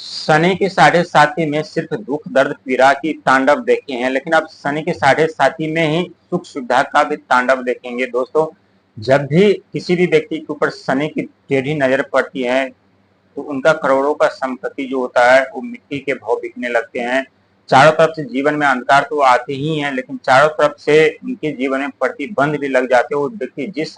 शनि के साढ़े साथी में सिर्फ दुख दर्द पीड़ा की तांडव देखे हैं, लेकिन अब शनि के साढ़े साथी में ही सुख सुविधा का भी तांडव देखेंगे दोस्तों। जब भी किसी भी व्यक्ति के ऊपर शनि की टेढ़ी नजर पड़ती है तो उनका करोड़ों का संपत्ति जो होता है वो मिट्टी के भाव बिकने लगते हैं। चारों तरफ से जीवन में अंधकार तो आते ही हैं, लेकिन चारों तरफ से उनके जीवन में प्रतिबंध भी लग जाते हैं। वो व्यक्ति जिस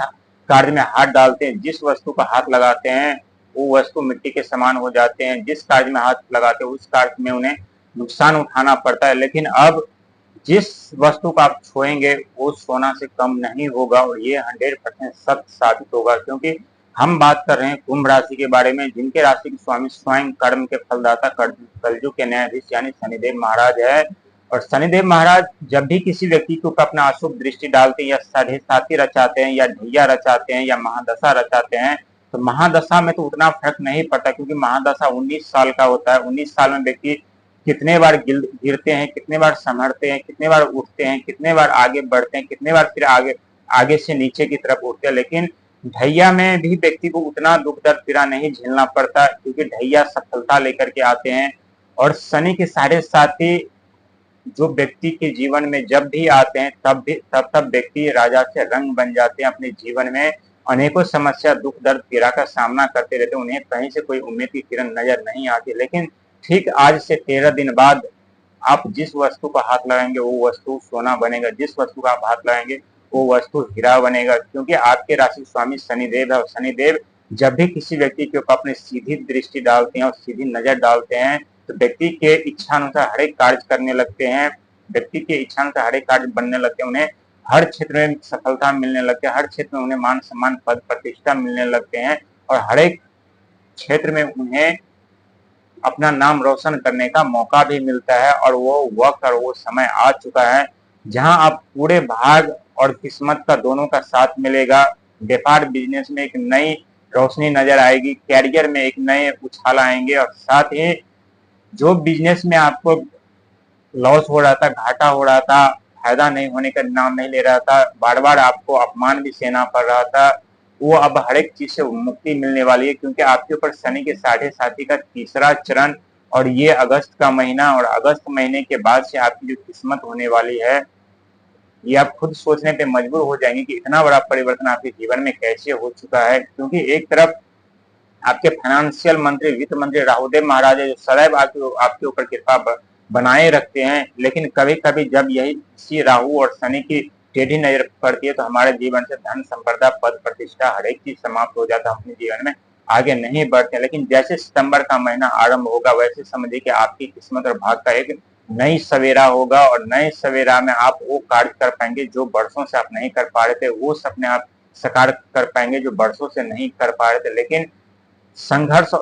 कार्य में हाथ डालते हैं, जिस वस्तु का हाथ लगाते हैं, वो वस्तु मिट्टी के समान हो जाते हैं। जिस कार्य में हाथ लगाते हैं उस कार्य में उन्हें नुकसान उठाना पड़ता है। लेकिन अब जिस वस्तु को आप छुएंगे वो सोना से कम नहीं होगा, और ये 100% सत्य साबित होगा, क्योंकि हम बात कर रहे हैं कुंभ राशि के बारे में, जिनके राशि के स्वामी स्वयं कर्म के फलदाता कलयुग के न्यायाधीश यानी शनिदेव महाराज है। और शनिदेव महाराज जब भी किसी व्यक्ति के ऊपर अपना अशुभ दृष्टि डालते हैं, या साढ़े साथी रचाते हैं, या ढैया रचाते हैं, या महादशा रचाते हैं, तो महादशा में तो उतना फर्क नहीं पड़ता, क्योंकि महादशा 19 साल का होता है। 19 साल में व्यक्ति कितने बार गिरते हैं, कितने बार संभलते हैं, कितने बार उठते हैं, कितने बार आगे बढ़ते हैं, कितने बार फिर आगे आगे से नीचे की तरफ उठते हैं। लेकिन ढैया में भी व्यक्ति को उतना दुख दर्द पीड़ा नहीं झेलना पड़ता, क्योंकि ढैया सफलता लेकर के आते हैं। और शनि के साढ़े साथी जो व्यक्ति के जीवन में जब भी आते हैं तब व्यक्ति राजा से रंग बन जाते हैं। अपने जीवन में अनेकों समस्या दुख दर्द पीड़ा का सामना करते रहते हैं। उन्हें कहीं से कोई उम्मीद की किरण नजर नहीं आती। लेकिन ठीक आज से 13 दिन बाद आप जिस वस्तु को हाथ लगाएंगे वो वस्तु सोना बनेगा, जिस वस्तु का आप हाथ लगाएंगे वो वस्तु हीरा बनेगा, क्योंकि आपके राशि स्वामी शनिदेव है। और शनिदेव जब भी किसी व्यक्ति के ऊपर अपनी सीधी दृष्टि डालते हैं और सीधी नजर डालते हैं तो व्यक्ति के इच्छा अनुसार हर एक कार्य करने लगते हैं। व्यक्ति के इच्छा अनुसार हर एक कार्य बनने लगते हैं। उन्हें हर क्षेत्र में सफलता मिलने लगती है, हर क्षेत्र में उन्हें मान सम्मान पद प्रतिष्ठा मिलने लगते हैं, और हर एक क्षेत्र में उन्हें अपना नाम रोशन करने का मौका भी मिलता है। और वो वक्त और वो समय आ चुका है जहां आप पूरे भाग और किस्मत का दोनों का साथ मिलेगा। व्यापार बिजनेस में एक नई रोशनी नजर आएगी, कैरियर में एक नए उछाल आएंगे, और साथ ही जो बिजनेस में आपको लॉस हो रहा था, घाटा हो रहा था, फायदा नहीं होने का नाम नहीं ले रहा था, बार बार आपको अपमान भी सहना पड़ रहा था, वो अब हर एक चीज से मुक्ति मिलने वाली है, क्योंकि आपके ऊपर शनि के साढ़े साथी का तीसरा चरण, और ये अगस्त का महीना, और अगस्त महीने के बाद से आपकी जो किस्मत होने वाली है ये आप खुद सोचने पे मजबूर हो जाएंगे कि इतना बड़ा परिवर्तन आपके जीवन में कैसे हो चुका है। क्योंकि एक तरफ आपके फाइनेंशियल मंत्री, वित्त मंत्री राहुदेव महाराज है, जो सदैव आपके ऊपर कृपा बनाए रखते हैं, लेकिन कभी कभी जब यही इसी राहु और शनि की टेढ़ी नजर पड़ती है तो हमारे जीवन से धन संपदा पद प्रतिष्ठा हर एक चीज समाप्त हो जाता है, अपने जीवन में आगे नहीं बढ़ते। लेकिन जैसे सितंबर का महीना आरंभ होगा वैसे समझिए कि आपकी किस्मत और भाग का एक नई सवेरा होगा, और नए सवेरा में आप वो कार्य कर पाएंगे जो बरसों से आप नहीं कर पा रहे थे, वो सपने आप साकार कर पाएंगे जो बरसों से नहीं कर पा रहे थे। लेकिन संघर्ष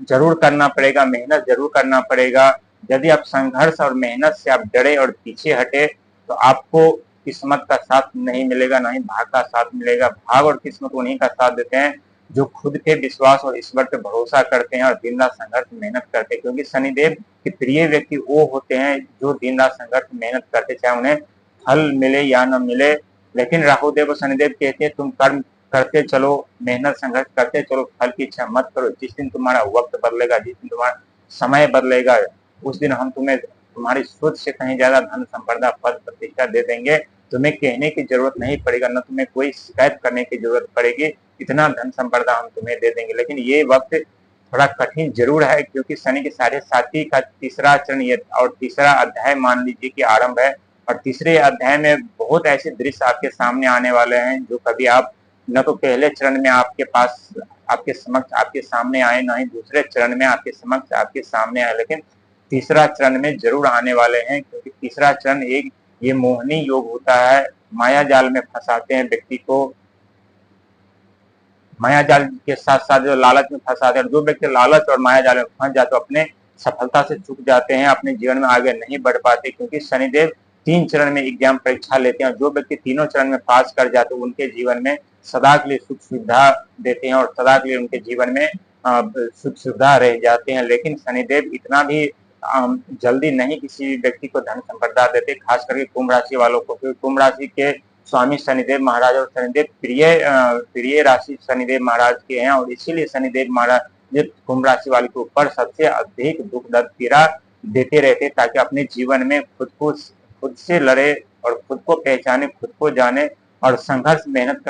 जरूर करना पड़ेगा, मेहनत जरूर करना पड़ेगा। यदि आप संघर्ष और मेहनत से आप डरे और पीछे हटे तो आपको किस्मत का साथ नहीं मिलेगा, ना ही भाग का साथ मिलेगा। भाग और किस्मत उन्हीं का साथ देते हैं जो खुद के विश्वास और ईश्वर पे भरोसा करते हैं और दिन रात संघर्ष मेहनत करते हैं, क्योंकि शनिदेव के प्रिय व्यक्ति वो होते हैं जो दिन रात संघर्ष मेहनत करते, चाहे उन्हें फल मिले या न मिले। लेकिन राहुदेव और शनिदेव कहते हैं तुम कर्म करते चलो, मेहनत संघर्ष करते चलो, फल की इच्छा मत करो। जिस दिन तुम्हारा वक्त बदलेगा, जिस दिन तुम्हारा समय बदलेगा, उस दिन हम तुम्हें तुम्हारी सोच से कहीं ज्यादा धन संपदा पद प्रतिष्ठा दे देंगे। तुम्हें कहने की जरूरत नहीं पड़ेगा, न तुम्हें कोई शिकायत करने की जरूरत पड़ेगी, इतना धन संपदा हम तुम्हें दे देंगे। लेकिन ये वक्त थोड़ा कठिन जरूर है, क्योंकि शनि के साढ़े साथी का तीसरा चरण और तीसरा अध्याय मान लीजिए कि आरंभ है। और तीसरे अध्याय में बहुत ऐसे दृश्य आपके सामने आने वाले हैं जो कभी आप न तो पहले चरण में आपके पास आपके समक्ष आपके सामने आए, ना ही दूसरे चरण में आपके समक्ष आपके सामने आए, लेकिन तीसरा चरण में जरूर आने वाले हैं। क्योंकि तीसरा चरण एक ये मोहनी योग होता है, माया जाल में फंसाते हैं व्यक्ति को, माया जाल के साथ साथ जो लालच में फंसाते हैं। जो व्यक्ति लालच और माया जाल में फंस जाते तो अपने सफलता से चूक जाते हैं, अपने जीवन में आगे नहीं बढ़ पाते, क्योंकि शनिदेव 3 चरण में एग्जाम परीक्षा लेते हैं, और जो व्यक्ति तीनों चरण में पास कर जाते हैं उनके जीवन में सदा के लिए सुख सुविधा देते हैं, और सदा के लिए उनके जीवन में सुख सुविधा रह जाते हैं। लेकिन शनिदेव इतना भी जल्दी नहीं किसी व्यक्ति को धन संपदा देते, खास करके कुंभ राशि वालों को, क्योंकि कुंभ राशि के स्वामी शनिदेव महाराज और शनिदेव प्रिय राशि शनिदेव महाराज के हैं, और इसीलिए शनिदेव महाराज जो कुंभ राशि वाले के ऊपर सबसे अधिक दुख दर्द पीड़ा देते रहते, ताकि अपने जीवन में खुद से लड़े और खुद को पहचाने, खुद को जाने और संघर्ष मेहनत कर